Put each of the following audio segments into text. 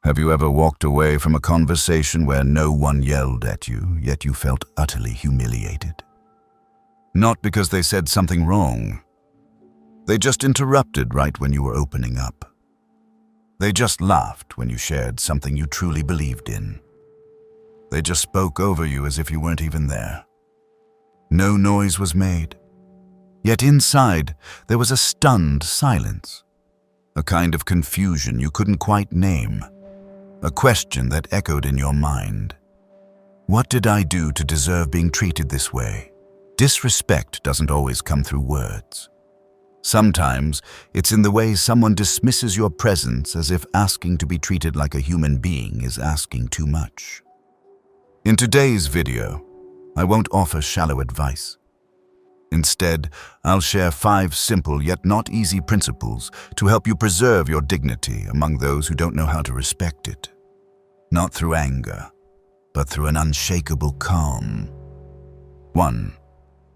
Have you ever walked away from a conversation where no one yelled at you, yet you felt utterly humiliated? Not because they said something wrong. They just interrupted right when you were opening up. They just laughed when you shared something you truly believed in. They just spoke over you as if you weren't even there. No noise was made. Yet inside, there was a stunned silence. A kind of confusion you couldn't quite name. A question that echoed in your mind. What did I do to deserve being treated this way? Disrespect doesn't always come through words. Sometimes it's in the way someone dismisses your presence as if asking to be treated like a human being is asking too much. In today's video, I won't offer shallow advice. Instead, I'll share 5 simple yet not easy principles to help you preserve your dignity among those who don't know how to respect it. Not through anger, but through an unshakable calm. 1.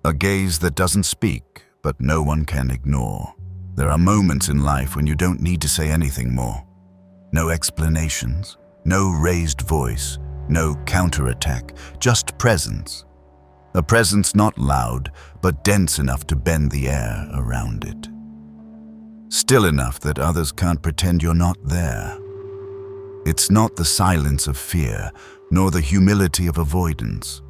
A gaze that doesn't speak, but no one can ignore. There are moments in life when you don't need to say anything more. No explanations, no raised voice, no counterattack, just presence. A presence not loud, but dense enough to bend the air around it. Still enough that others can't pretend you're not there. It's not the silence of fear, nor the humility of avoidance.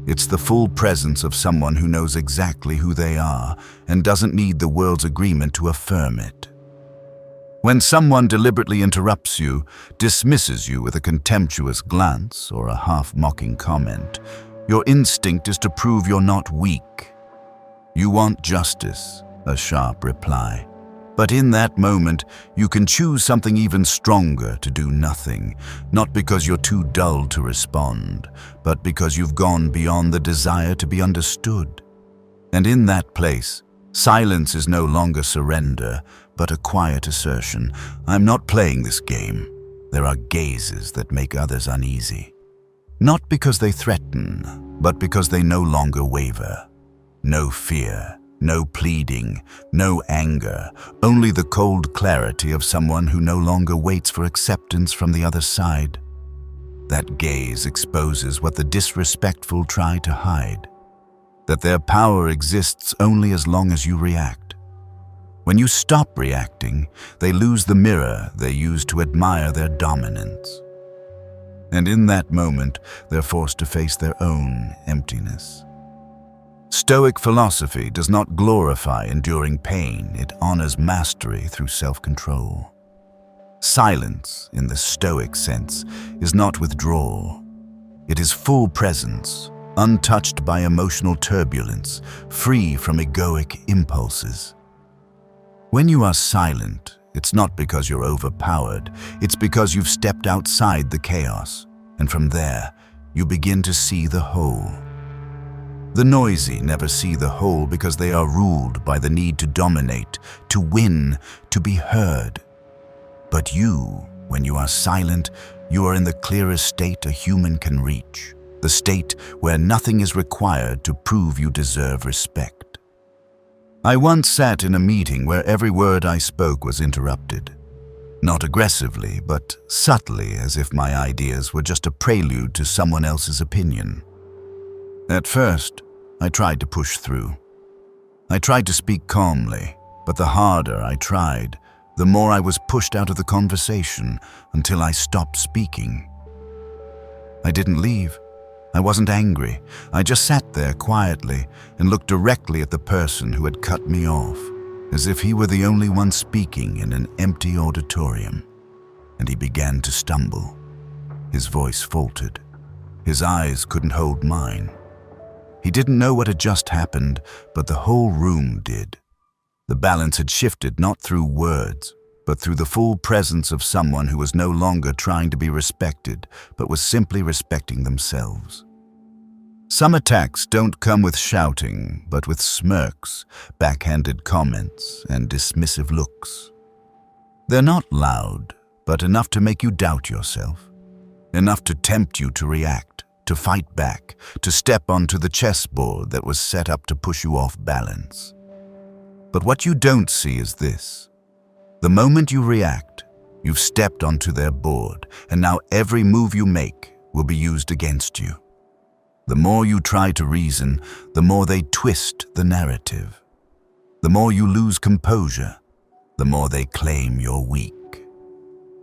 It's the full presence of someone who knows exactly who they are and doesn't need the world's agreement to affirm it. When someone deliberately interrupts you, dismisses you with a contemptuous glance or a half-mocking comment, your instinct is to prove you're not weak. You want justice, a sharp reply. But in that moment, you can choose something even stronger to do nothing, not because you're too dull to respond, but because you've gone beyond the desire to be understood. And in that place, silence is no longer surrender, but a quiet assertion. I'm not playing this game. There are gazes that make others uneasy. Not because they threaten, but because they no longer waver. No fear, no pleading, no anger, only the cold clarity of someone who no longer waits for acceptance from the other side. That gaze exposes what the disrespectful try to hide, that their power exists only as long as you react. When you stop reacting, they lose the mirror they use to admire their dominance. And in that moment, they're forced to face their own emptiness. Stoic philosophy does not glorify enduring pain, it honors mastery through self-control. Silence, in the Stoic sense, is not withdrawal. It is full presence, untouched by emotional turbulence, free from egoic impulses. When you are silent, it's not because you're overpowered, it's because you've stepped outside the chaos, and from there, you begin to see the whole. The noisy never see the whole because they are ruled by the need to dominate, to win, to be heard. But you, when you are silent, you are in the clearest state a human can reach, the state where nothing is required to prove you deserve respect. I once sat in a meeting where every word I spoke was interrupted. Not aggressively, but subtly, as if my ideas were just a prelude to someone else's opinion. At first, I tried to push through. I tried to speak calmly, but the harder I tried, the more I was pushed out of the conversation until I stopped speaking. I didn't leave. I wasn't angry. I just sat there quietly and looked directly at the person who had cut me off, as if he were the only one speaking in an empty auditorium. And he began to stumble. His voice faltered. His eyes couldn't hold mine. He didn't know what had just happened, but the whole room did. The balance had shifted not through words, but through the full presence of someone who was no longer trying to be respected, but was simply respecting themselves. Some attacks don't come with shouting, but with smirks, backhanded comments, and dismissive looks. They're not loud, but enough to make you doubt yourself, enough to tempt you to react, to fight back, to step onto the chessboard that was set up to push you off balance. But what you don't see is this. The moment you react, You've stepped onto their board, and now every move you make will be used against you. The more you try to reason, the more they twist the narrative. The more you lose composure, the more they claim you're weak.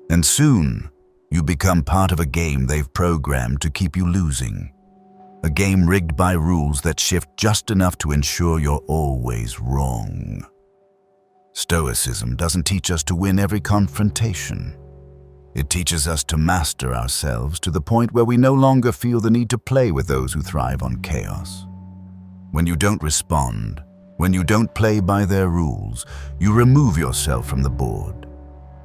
And soon, you become part of a game they've programmed to keep you losing. A game rigged by rules that shift just enough to ensure you're always wrong. Stoicism doesn't teach us to win every confrontation. It teaches us to master ourselves to the point where we no longer feel the need to play with those who thrive on chaos. When you don't respond, when you don't play by their rules, you remove yourself from the board.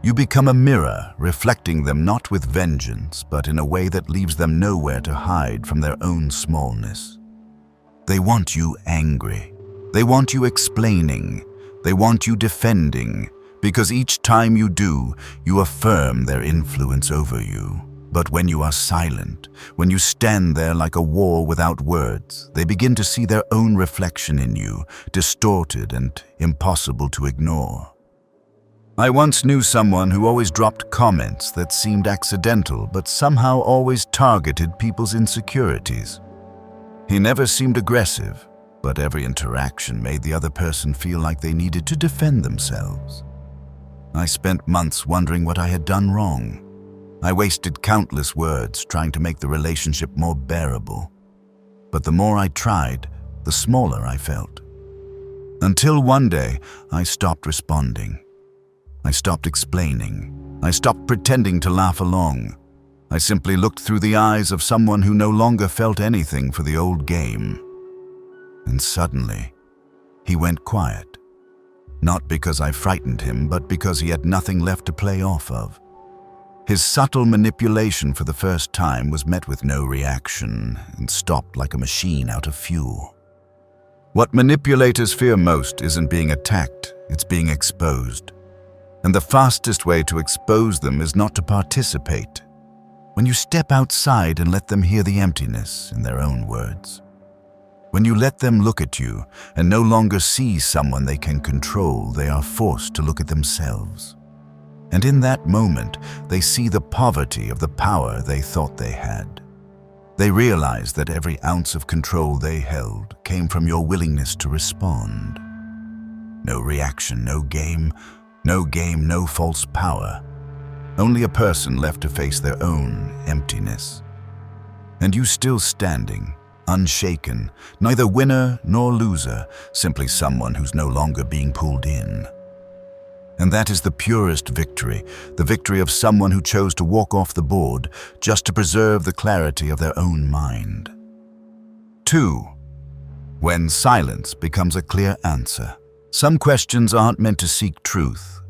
You become a mirror, reflecting them not with vengeance, but in a way that leaves them nowhere to hide from their own smallness. They want you angry. They want you explaining. They want you defending, because each time you do, you affirm their influence over you. But when you are silent, when you stand there like a wall without words, they begin to see their own reflection in you, distorted and impossible to ignore. I once knew someone who always dropped comments that seemed accidental but somehow always targeted people's insecurities. He never seemed aggressive, but every interaction made the other person feel like they needed to defend themselves. I spent months wondering what I had done wrong. I wasted countless words trying to make the relationship more bearable. But the more I tried, the smaller I felt. Until one day, I stopped responding. I stopped explaining. I stopped pretending to laugh along. I simply looked through the eyes of someone who no longer felt anything for the old game. And suddenly, he went quiet. Not because I frightened him, but because he had nothing left to play off of. His subtle manipulation for the first time was met with no reaction and stopped like a machine out of fuel. What manipulators fear most isn't being attacked, it's being exposed. And the fastest way to expose them is not to participate. When you step outside and let them hear the emptiness in their own words. When you let them look at you and no longer see someone they can control, they are forced to look at themselves. And in that moment, they see the poverty of the power they thought they had. They realize that every ounce of control they held came from your willingness to respond. No reaction, no game, no false power. Only a person left to face their own emptiness. And you still standing, unshaken, neither winner nor loser, simply someone who's no longer being pulled in. And that is the purest victory, the victory of someone who chose to walk off the board just to preserve the clarity of their own mind. 2. When silence becomes a clear answer. Some questions aren't meant to seek truth.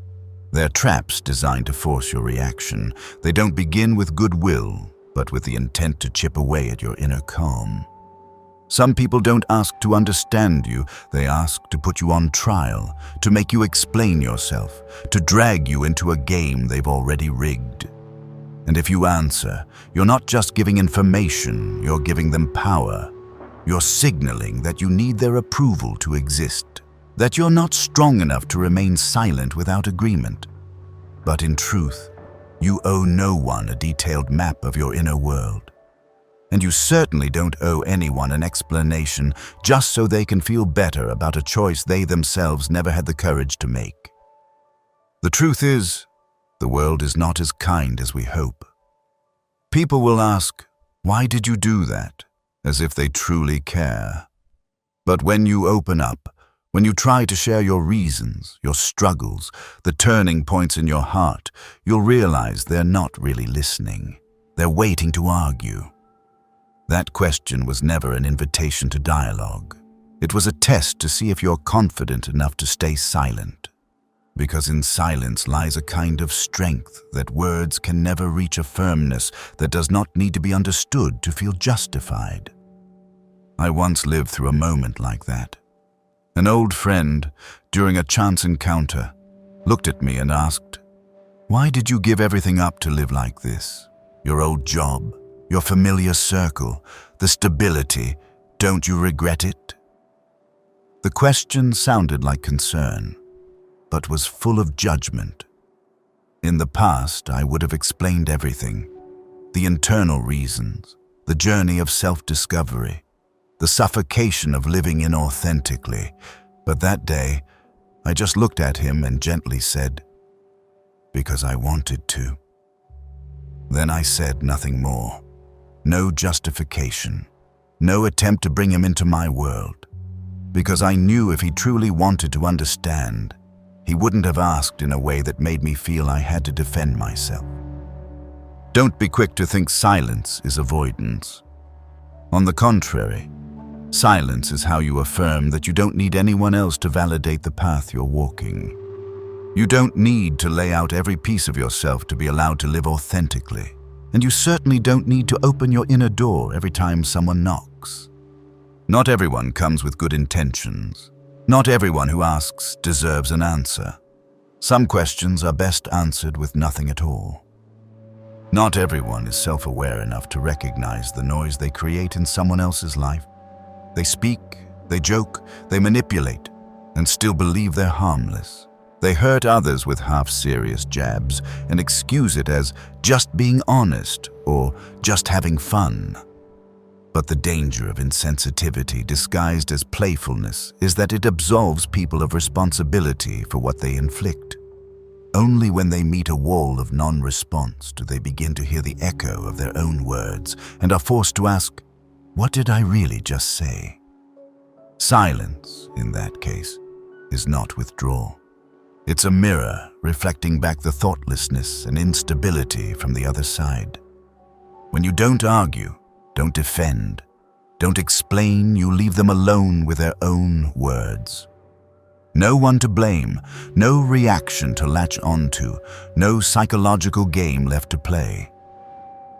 They're traps designed to force your reaction. They don't begin with goodwill, but with the intent to chip away at your inner calm. Some people don't ask to understand you, they ask to put you on trial, to make you explain yourself, to drag you into a game they've already rigged. And if you answer, you're not just giving information, you're giving them power. You're signaling that you need their approval to exist, that you're not strong enough to remain silent without agreement. But in truth, you owe no one a detailed map of your inner world. And you certainly don't owe anyone an explanation just so they can feel better about a choice they themselves never had the courage to make. The truth is, the world is not as kind as we hope. People will ask, "Why did you do that?" as if they truly care. But when you open up, when you try to share your reasons, your struggles, the turning points in your heart, you'll realize they're not really listening. They're waiting to argue. That question was never an invitation to dialogue. It was a test to see if you're confident enough to stay silent. Because in silence lies a kind of strength that words can never reach, a firmness that does not need to be understood to feel justified. I once lived through a moment like that. An old friend, during a chance encounter, looked at me and asked, "Why did you give everything up to live like this? Your old job, your familiar circle, the stability, don't you regret it?" The question sounded like concern, but was full of judgment. In the past, I would have explained everything. The internal reasons, the journey of self-discovery, the suffocation of living inauthentically. But that day, I just looked at him and gently said, "Because I wanted to." Then I said nothing more. No justification, no attempt to bring him into my world. Because I knew if he truly wanted to understand, he wouldn't have asked in a way that made me feel I had to defend myself. Don't be quick to think silence is avoidance. On the contrary, silence is how you affirm that you don't need anyone else to validate the path you're walking. You don't need to lay out every piece of yourself to be allowed to live authentically. And you certainly don't need to open your inner door every time someone knocks. Not everyone comes with good intentions. Not everyone who asks deserves an answer. Some questions are best answered with nothing at all. Not everyone is self-aware enough to recognize the noise they create in someone else's life. They speak, they joke, they manipulate, and still believe they're harmless. They hurt others with half-serious jabs and excuse it as just being honest or just having fun. But the danger of insensitivity disguised as playfulness is that it absolves people of responsibility for what they inflict. Only when they meet a wall of non-response do they begin to hear the echo of their own words and are forced to ask, "What did I really just say?" Silence, in that case, is not withdrawal. It's a mirror reflecting back the thoughtlessness and instability from the other side. When you don't argue, don't defend, don't explain, you leave them alone with their own words. No one to blame, no reaction to latch onto, no psychological game left to play.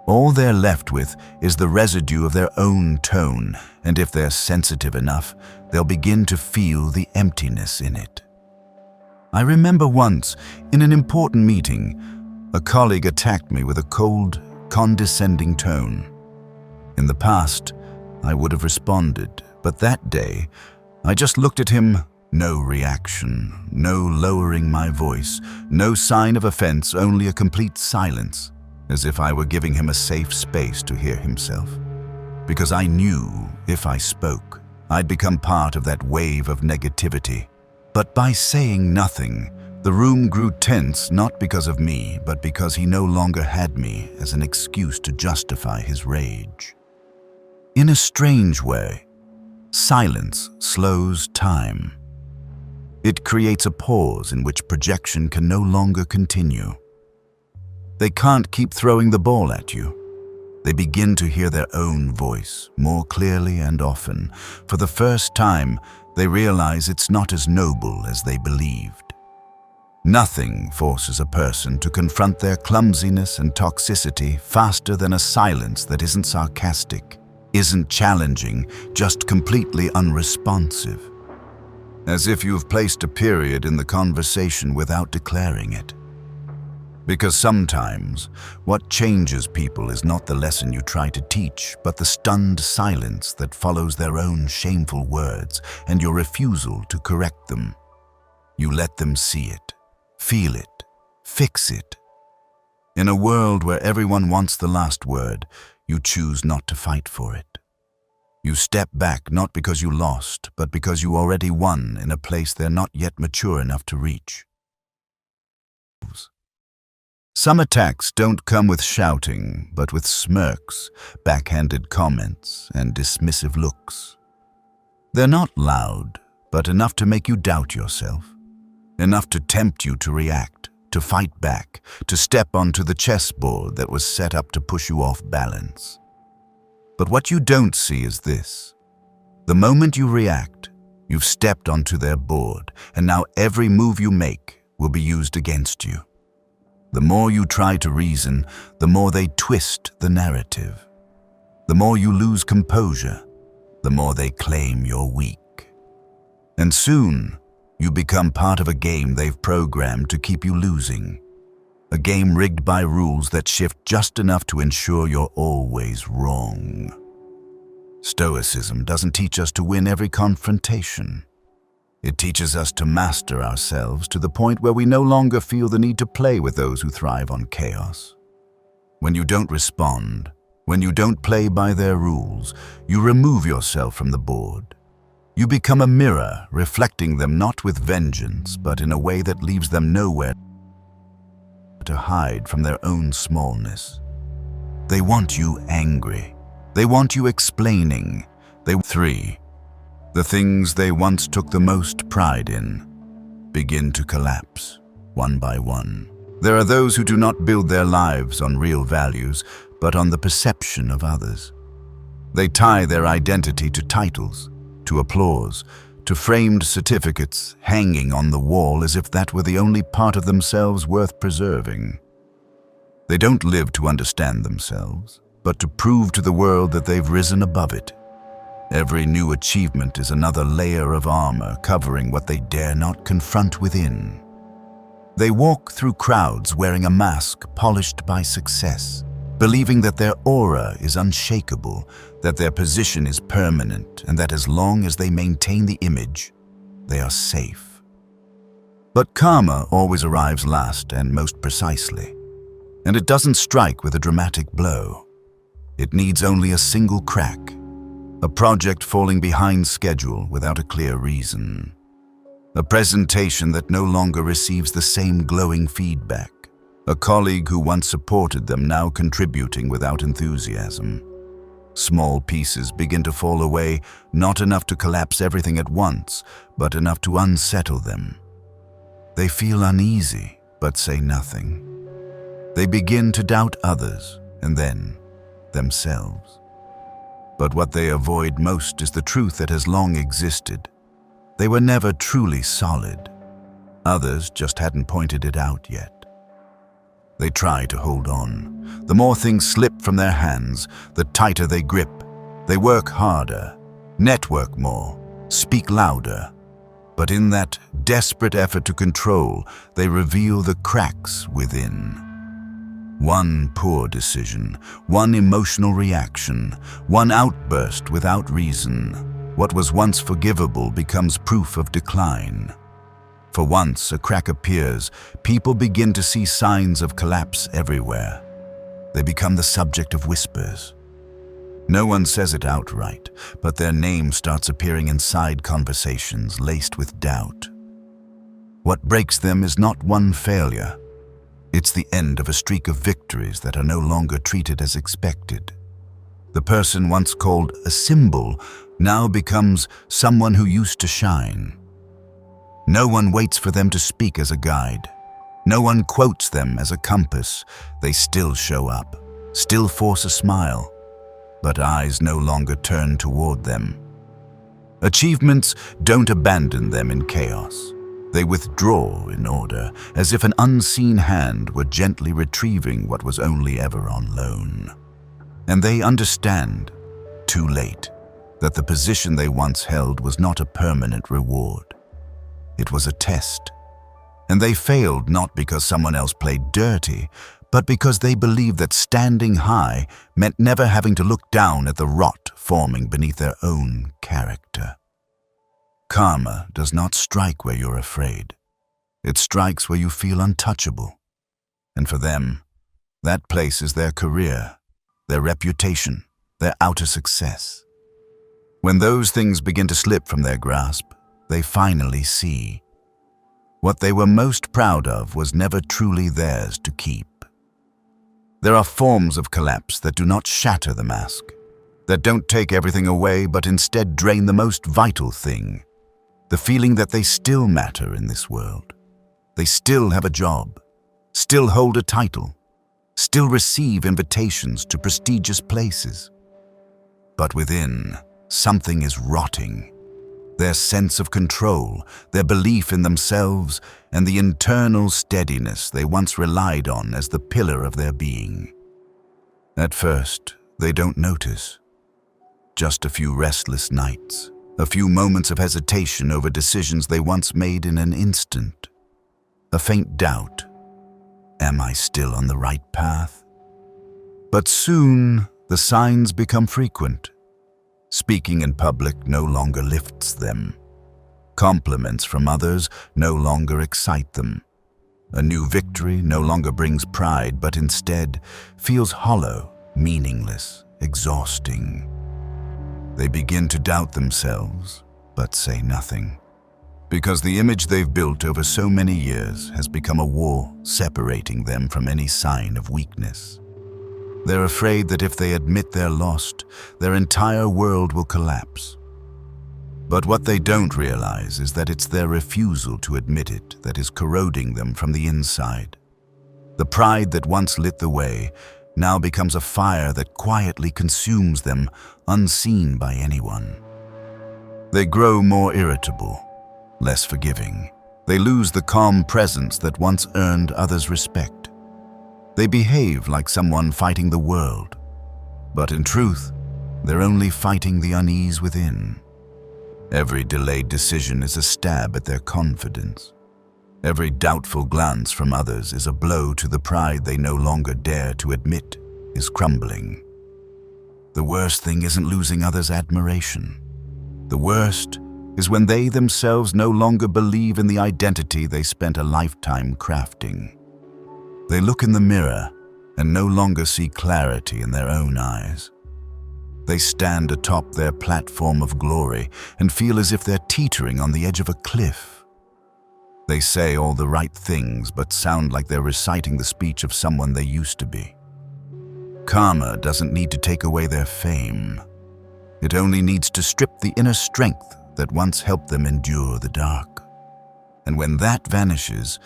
All they're left with is the residue of their own tone, and if they're sensitive enough, they'll begin to feel the emptiness in it. I remember once, in an important meeting, a colleague attacked me with a cold, condescending tone. In the past, I would have responded, but that day, I just looked at him, no reaction, no lowering my voice, no sign of offense, only a complete silence, as if I were giving him a safe space to hear himself. Because I knew, if I spoke, I'd become part of that wave of negativity. But by saying nothing, the room grew tense not because of me, but because he no longer had me as an excuse to justify his rage. In a strange way, silence slows time. It creates a pause in which projection can no longer continue. They can't keep throwing the ball at you. They begin to hear their own voice more clearly and often. For the first time, they realize it's not as noble as they believed. Nothing forces a person to confront their clumsiness and toxicity faster than a silence that isn't sarcastic, isn't challenging, just completely unresponsive. As if you've placed a period in the conversation without declaring it. Because sometimes, what changes people is not the lesson you try to teach, but the stunned silence that follows their own shameful words and your refusal to correct them. You let them see it, feel it, fix it. In a world where everyone wants the last word, you choose not to fight for it. You step back not because you lost, but because you already won in a place they're not yet mature enough to reach. Some attacks don't come with shouting, but with smirks, backhanded comments, and dismissive looks. They're not loud, but enough to make you doubt yourself. Enough to tempt you to react, to fight back, to step onto the chessboard that was set up to push you off balance. But what you don't see is this. The moment you react, you've stepped onto their board, and now every move you make will be used against you. The more you try to reason, the more they twist the narrative. The more you lose composure, the more they claim you're weak. And soon, you become part of a game they've programmed to keep you losing. A game rigged by rules that shift just enough to ensure you're always wrong. Stoicism doesn't teach us to win every confrontation. It teaches us to master ourselves to the point where we no longer feel the need to play with those who thrive on chaos. When you don't respond, when you don't play by their rules, you remove yourself from the board. You become a mirror, reflecting them not with vengeance, but in a way that leaves them nowhere to hide from their own smallness. They want you angry. They want you explaining. 3. The things they once took the most pride in begin to collapse, one by one. There are those who do not build their lives on real values, but on the perception of others. They tie their identity to titles, to applause, to framed certificates hanging on the wall as if that were the only part of themselves worth preserving. They don't live to understand themselves, but to prove to the world that they've risen above it. Every new achievement is another layer of armor covering what they dare not confront within. They walk through crowds wearing a mask polished by success, believing that their aura is unshakable, that their position is permanent, and that as long as they maintain the image, they are safe. But karma always arrives last and most precisely, and it doesn't strike with a dramatic blow. It needs only a single crack, a project falling behind schedule without a clear reason, a presentation that no longer receives the same glowing feedback, a colleague who once supported them now contributing without enthusiasm. Small pieces begin to fall away, not enough to collapse everything at once, but enough to unsettle them. They feel uneasy, but say nothing. They begin to doubt others, and then themselves. But what they avoid most is the truth that has long existed. They were never truly solid. Others just hadn't pointed it out yet. They try to hold on. The more things slip from their hands, the tighter they grip. They work harder, network more, speak louder. But in that desperate effort to control, they reveal the cracks within. One poor decision, one emotional reaction, one outburst without reason. What was once forgivable becomes proof of decline. For once a crack appears, people begin to see signs of collapse everywhere. They become the subject of whispers. No one says it outright, but their name starts appearing in side conversations laced with doubt. What breaks them is not one failure. It's the end of a streak of victories that are no longer treated as expected. The person once called a symbol now becomes someone who used to shine. No one waits for them to speak as a guide. No one quotes them as a compass. They still show up, still force a smile, but eyes no longer turn toward them. Achievements don't abandon them in chaos. They withdraw in order, as if an unseen hand were gently retrieving what was only ever on loan. And they understand, too late, that the position they once held was not a permanent reward. It was a test. And they failed not because someone else played dirty, but because they believed that standing high meant never having to look down at the rot forming beneath their own character. Karma does not strike where you're afraid. It strikes where you feel untouchable. And for them, that place is their career, their reputation, their outer success. When those things begin to slip from their grasp, they finally see. What they were most proud of was never truly theirs to keep. There are forms of collapse that do not shatter the mask, that don't take everything away but instead drain the most vital thing, the feeling that they still matter in this world. They still have a job, still hold a title, still receive invitations to prestigious places. But within, something is rotting. Their sense of control, their belief in themselves, and the internal steadiness they once relied on as the pillar of their being. At first, they don't notice. Just a few restless nights, a few moments of hesitation over decisions they once made in an instant. A faint doubt. Am I still on the right path? But soon, the signs become frequent. Speaking in public no longer lifts them. Compliments from others no longer excite them. A new victory no longer brings pride, but instead feels hollow, meaningless, exhausting. They begin to doubt themselves, but say nothing. Because the image they've built over so many years has become a wall separating them from any sign of weakness. They're afraid that if they admit they're lost, their entire world will collapse. But what they don't realize is that it's their refusal to admit it that is corroding them from the inside. The pride that once lit the way now becomes a fire that quietly consumes them, unseen by anyone. They grow more irritable, less forgiving. They lose the calm presence that once earned others' respect. They behave like someone fighting the world, but in truth, they're only fighting the unease within. Every delayed decision is a stab at their confidence. Every doubtful glance from others is a blow to the pride they no longer dare to admit is crumbling. The worst thing isn't losing others' admiration. The worst is when they themselves no longer believe in the identity they spent a lifetime crafting. They look in the mirror and no longer see clarity in their own eyes. They stand atop their platform of glory and feel as if they're teetering on the edge of a cliff. They say all the right things but sound like they're reciting the speech of someone they used to be. Karma doesn't need to take away their fame. It only needs to strip the inner strength that once helped them endure the dark. And when that vanishes,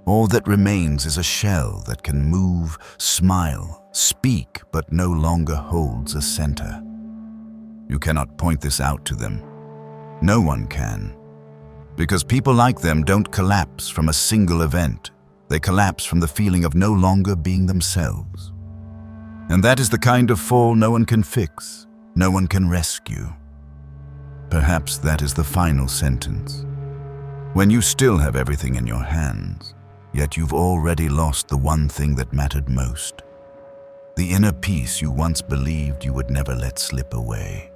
all that remains is a shell that can move, smile, speak, but no longer holds a center. You cannot point this out to them. No one can. Because people like them don't collapse from a single event. They collapse from the feeling of no longer being themselves. And that is the kind of fall no one can fix, no one can rescue. Perhaps that is the final sentence. When you still have everything in your hands, yet you've already lost the one thing that mattered most. The inner peace you once believed you would never let slip away.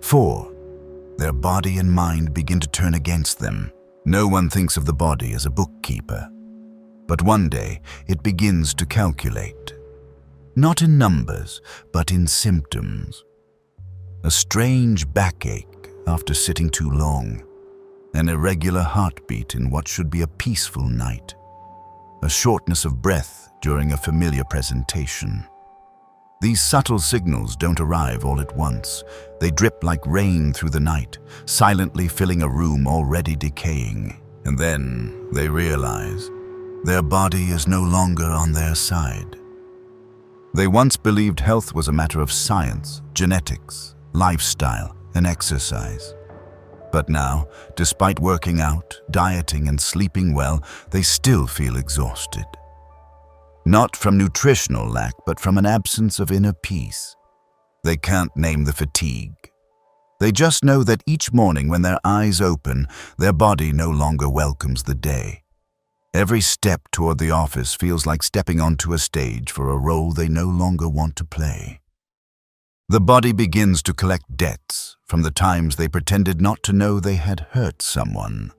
4. Their body and mind begin to turn against them. No one thinks of the body as a bookkeeper. But one day, it begins to calculate. Not in numbers, but in symptoms. A strange backache after sitting too long. An irregular heartbeat in what should be a peaceful night. A shortness of breath during a familiar presentation. These subtle signals don't arrive all at once. They drip like rain through the night, silently filling a room already decaying. And then they realize their body is no longer on their side. They once believed health was a matter of science, genetics, lifestyle, and exercise. But now, despite working out, dieting, and sleeping well, they still feel exhausted. Not from nutritional lack, but from an absence of inner peace. They can't name the fatigue. They just know that each morning when their eyes open, their body no longer welcomes the day. Every step toward the office feels like stepping onto a stage for a role they no longer want to play. The body begins to collect debts from the times they pretended not to know they had hurt someone,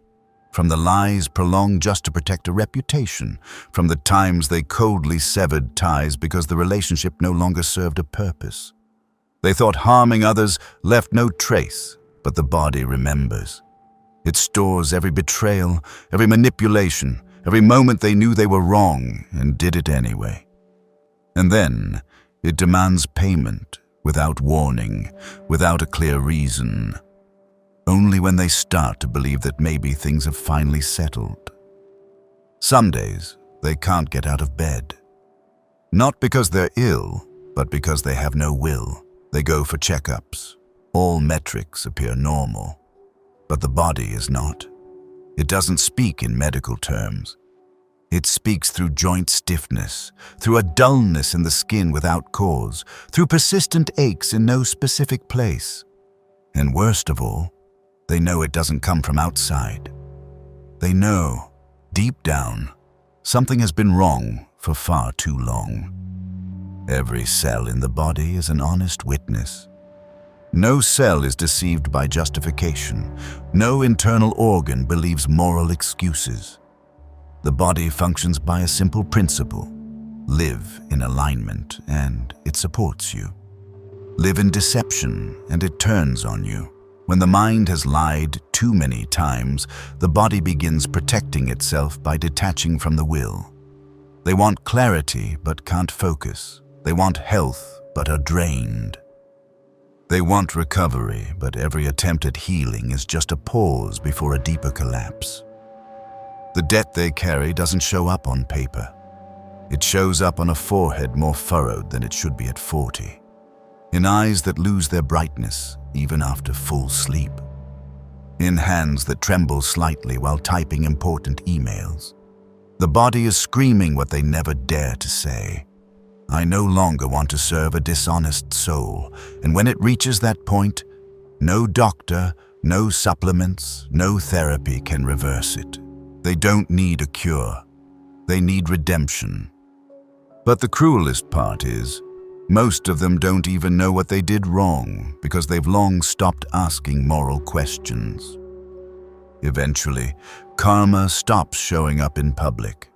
from the lies prolonged just to protect a reputation, from the times they coldly severed ties because the relationship no longer served a purpose. They thought harming others left no trace, but the body remembers. It stores every betrayal, every manipulation, every moment they knew they were wrong and did it anyway. And then it demands payment. Without warning, without a clear reason. Only when they start to believe that maybe things have finally settled. Some days, they can't get out of bed. Not because they're ill, but because they have no will. They go for checkups. All metrics appear normal. But the body is not. It doesn't speak in medical terms. It speaks through joint stiffness, through a dullness in the skin without cause, through persistent aches in no specific place. And worst of all, they know it doesn't come from outside. They know, deep down, something has been wrong for far too long. Every cell in the body is an honest witness. No cell is deceived by justification. No internal organ believes moral excuses. The body functions by a simple principle. Live in alignment, and it supports you. Live in deception, and it turns on you. When the mind has lied too many times, the body begins protecting itself by detaching from the will. They want clarity, but can't focus. They want health, but are drained. They want recovery, but every attempt at healing is just a pause before a deeper collapse. The debt they carry doesn't show up on paper. It shows up on a forehead more furrowed than it should be at 40, in eyes that lose their brightness even after full sleep, in hands that tremble slightly while typing important emails. The body is screaming what they never dare to say. I no longer want to serve a dishonest soul, and when it reaches that point, no doctor, no supplements, no therapy can reverse it. They don't need a cure. They need redemption. But the cruelest part is, most of them don't even know what they did wrong because they've long stopped asking moral questions. Eventually, karma stops showing up in public.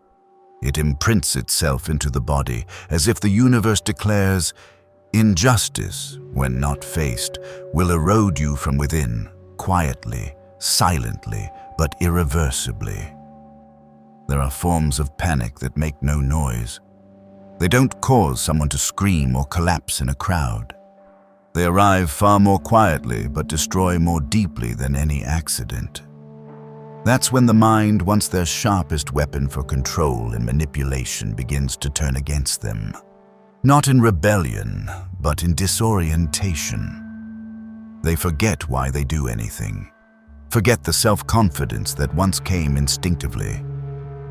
It imprints itself into the body as if the universe declares, injustice, when not faced, will erode you from within, quietly, silently, but irreversibly. There are forms of panic that make no noise. They don't cause someone to scream or collapse in a crowd. They arrive far more quietly but destroy more deeply than any accident. That's when the mind, once their sharpest weapon for control and manipulation, begins to turn against them. Not in rebellion, but in disorientation. They forget why they do anything. Forget the self-confidence that once came instinctively.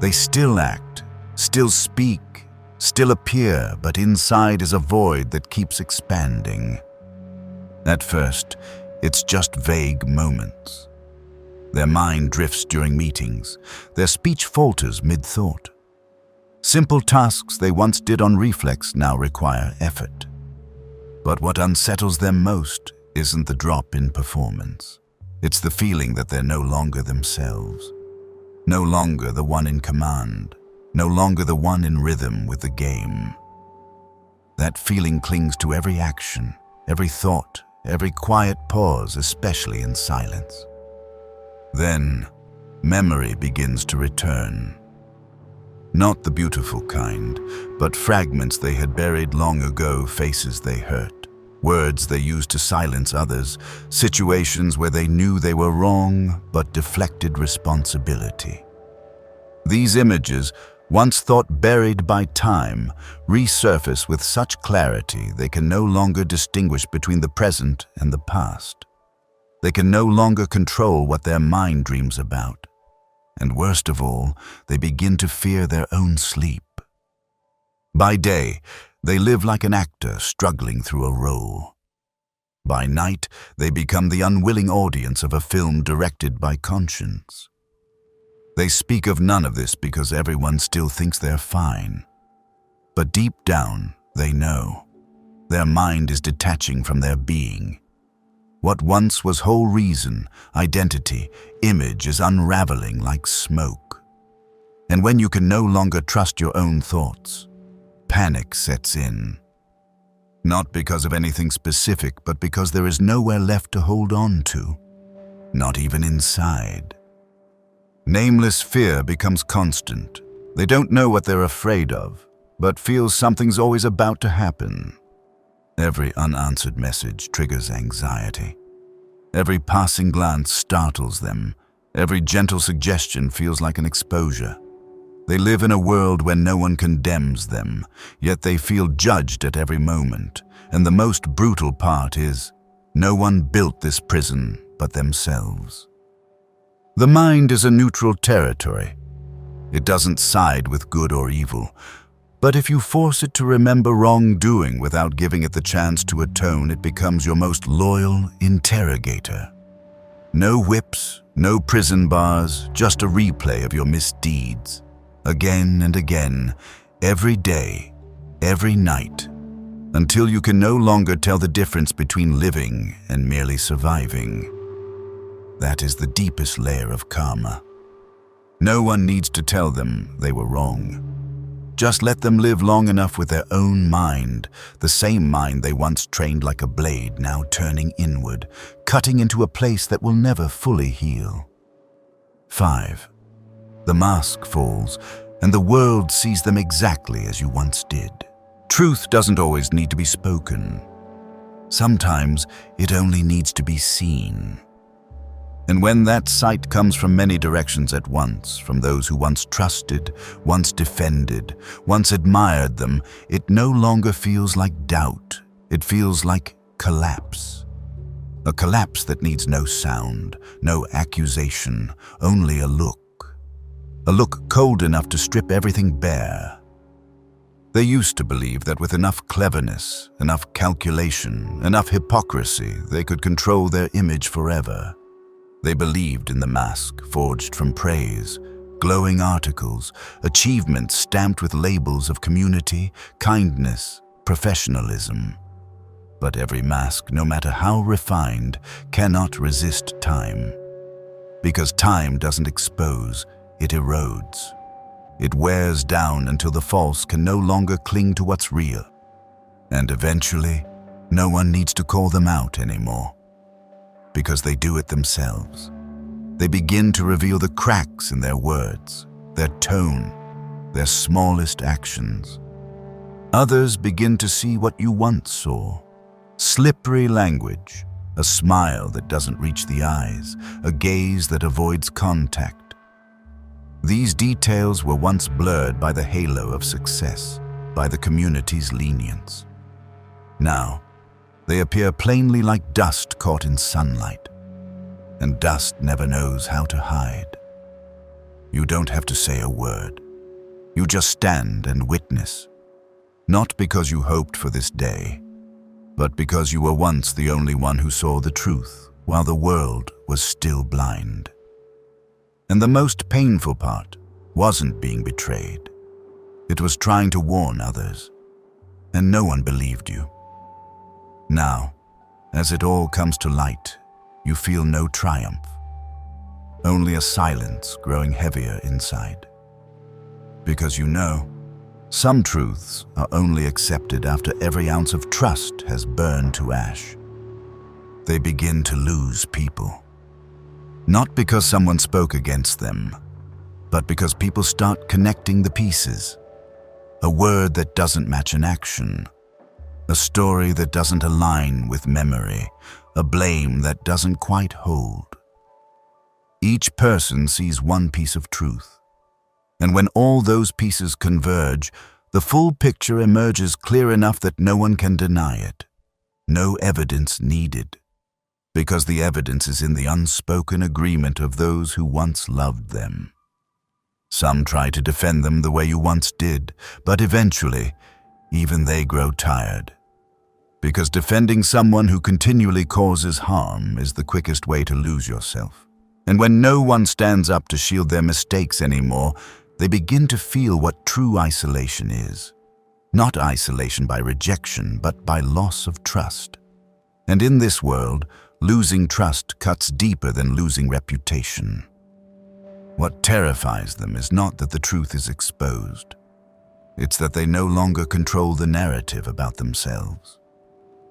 They still act, still speak, still appear, but inside is a void that keeps expanding. At first, it's just vague moments. Their mind drifts during meetings. Their speech falters mid-thought. Simple tasks they once did on reflex now require effort. But what unsettles them most isn't the drop in performance. It's the feeling that they're no longer themselves. No longer the one in command. No longer the one in rhythm with the game. That feeling clings to every action, every thought, every quiet pause, especially in silence. Then, memory begins to return. Not the beautiful kind, but fragments they had buried long ago, faces they hurt, words they used to silence others, situations where they knew they were wrong but deflected responsibility. These images, once thought buried by time, resurface with such clarity they can no longer distinguish between the present and the past. They can no longer control what their mind dreams about. And worst of all, they begin to fear their own sleep. By day, they live like an actor struggling through a role. By night, they become the unwilling audience of a film directed by conscience. They speak of none of this because everyone still thinks they're fine. But deep down, they know. Their mind is detaching from their being. What once was whole reason, identity, image is unraveling like smoke. And when you can no longer trust your own thoughts, panic sets in. Not because of anything specific, but because there is nowhere left to hold on to, not even inside. Nameless fear becomes constant. They don't know what they're afraid of, but feel something's always about to happen. Every unanswered message triggers anxiety. Every passing glance startles them. Every gentle suggestion feels like an exposure. They live in a world where no one condemns them, yet they feel judged at every moment. And the most brutal part is, no one built this prison but themselves. The mind is a neutral territory. It doesn't side with good or evil. But if you force it to remember wrongdoing without giving it the chance to atone, it becomes your most loyal interrogator. No whips, no prison bars, just a replay of your misdeeds. Again and again, every day, every night, until you can no longer tell the difference between living and merely surviving. That is the deepest layer of karma. No one needs to tell them they were wrong. Just let them live long enough with their own mind, the same mind they once trained like a blade, now turning inward, cutting into a place that will never fully heal. 5. The mask falls, and the world sees them exactly as you once did. Truth doesn't always need to be spoken. Sometimes it only needs to be seen. And when that sight comes from many directions at once, from those who once trusted, once defended, once admired them, it no longer feels like doubt. It feels like collapse. A collapse that needs no sound, no accusation, only a look. A look cold enough to strip everything bare. They used to believe that with enough cleverness, enough calculation, enough hypocrisy, they could control their image forever. They believed in the mask forged from praise, glowing articles, achievements stamped with labels of community, kindness, professionalism. But every mask, no matter how refined, cannot resist time. Because time doesn't expose, it erodes. It wears down until the false can no longer cling to what's real. And eventually, no one needs to call them out anymore. Because they do it themselves. They begin to reveal the cracks in their words, their tone, their smallest actions. Others begin to see what you once saw. Slippery language, a smile that doesn't reach the eyes, a gaze that avoids contact. These details were once blurred by the halo of success, by the community's lenience. Now, they appear plainly like dust caught in sunlight, and dust never knows how to hide. You don't have to say a word. You just stand and witness, not because you hoped for this day, but because you were once the only one who saw the truth while the world was still blind. And the most painful part wasn't being betrayed. It was trying to warn others, and no one believed you. Now, as it all comes to light, you feel no triumph, only a silence growing heavier inside. Because you know, some truths are only accepted after every ounce of trust has burned to ash. They begin to lose people. Not because someone spoke against them, but because people start connecting the pieces. A word that doesn't match an action. A story that doesn't align with memory, a blame that doesn't quite hold. Each person sees one piece of truth, and when all those pieces converge, the full picture emerges clear enough that no one can deny it. No evidence needed, because the evidence is in the unspoken agreement of those who once loved them. Some try to defend them the way you once did, but eventually, even they grow tired. Because defending someone who continually causes harm is the quickest way to lose yourself. And when no one stands up to shield their mistakes anymore, they begin to feel what true isolation is. Not isolation by rejection, but by loss of trust. And in this world, losing trust cuts deeper than losing reputation. What terrifies them is not that the truth is exposed. It's that they no longer control the narrative about themselves.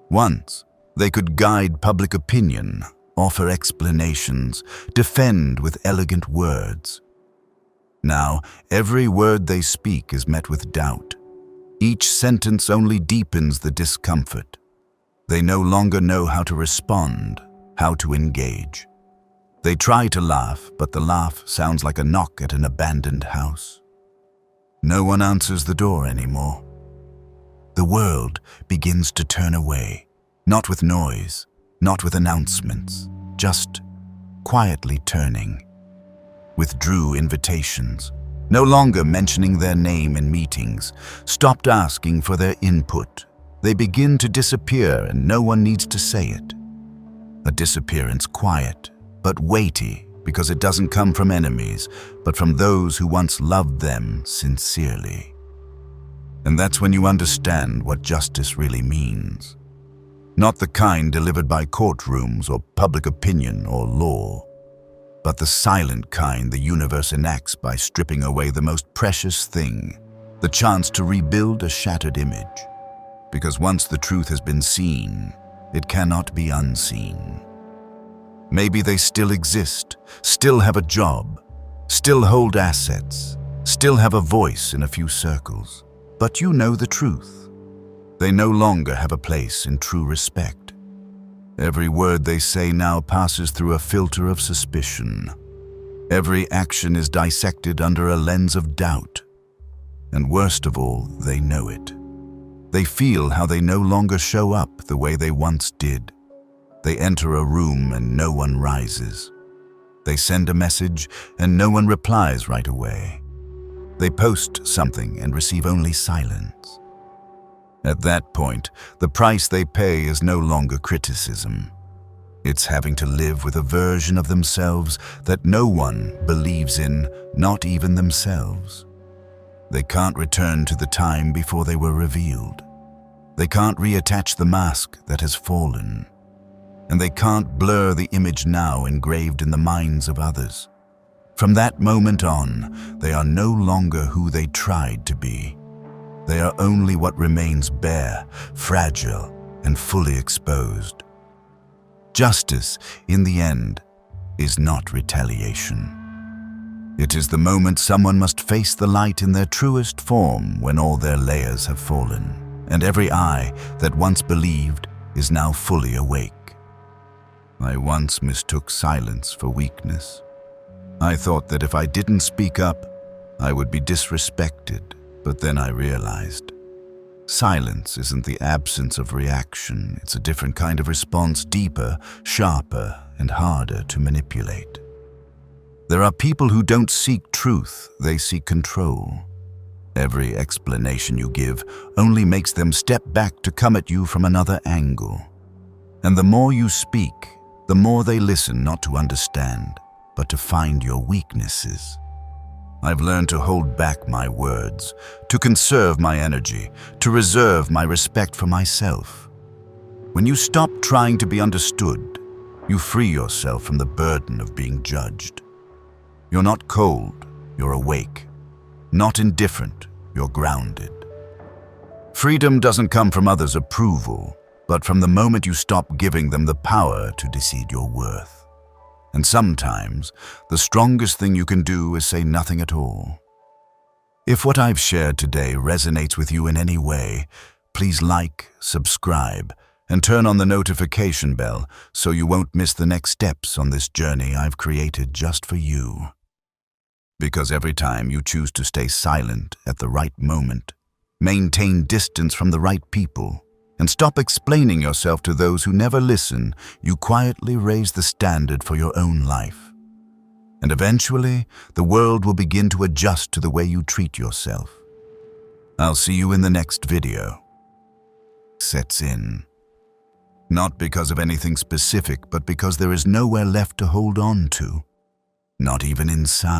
Once, they could guide public opinion, offer explanations, defend with elegant words. Now, every word they speak is met with doubt. Each sentence only deepens the discomfort. They no longer know how to respond, how to engage. They try to laugh, but the laugh sounds like a knock at an abandoned house. No one answers the door anymore. The world begins to turn away, not with noise, not with announcements, just quietly turning. Withdrew invitations, no longer mentioning their name in meetings, stopped asking for their input. They begin to disappear and no one needs to say it. A disappearance quiet, but weighty, because it doesn't come from enemies, but from those who once loved them sincerely. And that's when you understand what justice really means. Not the kind delivered by courtrooms or public opinion or law, but the silent kind the universe enacts by stripping away the most precious thing, the chance to rebuild a shattered image. Because once the truth has been seen, it cannot be unseen. Maybe they still exist, still have a job, still hold assets, still have a voice in a few circles. But you know the truth. They no longer have a place in true respect. Every word they say now passes through a filter of suspicion. Every action is dissected under a lens of doubt. And worst of all, they know it. They feel how they no longer show up the way they once did. They enter a room and no one rises. They send a message and no one replies right away. They post something and receive only silence. At that point, the price they pay is no longer criticism. It's having to live with a version of themselves that no one believes in, not even themselves. They can't return to the time before they were revealed. They can't reattach the mask that has fallen. And they can't blur the image now engraved in the minds of others. From that moment on, they are no longer who they tried to be. They are only what remains bare, fragile, and fully exposed. Justice, in the end, is not retaliation. It is the moment someone must face the light in their truest form when all their layers have fallen, and every eye that once believed is now fully awake. I once mistook silence for weakness. I thought that if I didn't speak up, I would be disrespected, but then I realized silence isn't the absence of reaction. It's a different kind of response, deeper, sharper, and harder to manipulate. There are people who don't seek truth, they seek control. Every explanation you give only makes them step back to come at you from another angle. And the more you speak, the more they listen not to understand, but to find your weaknesses. I've learned to hold back my words, to conserve my energy, to reserve my respect for myself. When you stop trying to be understood, you free yourself from the burden of being judged. You're not cold, you're awake. Not indifferent, you're grounded. Freedom doesn't come from others' approval, but from the moment you stop giving them the power to decide your worth. And sometimes, the strongest thing you can do is say nothing at all. If what I've shared today resonates with you in any way, please like, subscribe, and turn on the notification bell so you won't miss the next steps on this journey I've created just for you. Because every time you choose to stay silent at the right moment, maintain distance from the right people, and stop explaining yourself to those who never listen, you quietly raise the standard for your own life. And eventually, the world will begin to adjust to the way you treat yourself. I'll see you in the next video. Sets in. Not because of anything specific, but because there is nowhere left to hold on to. Not even inside.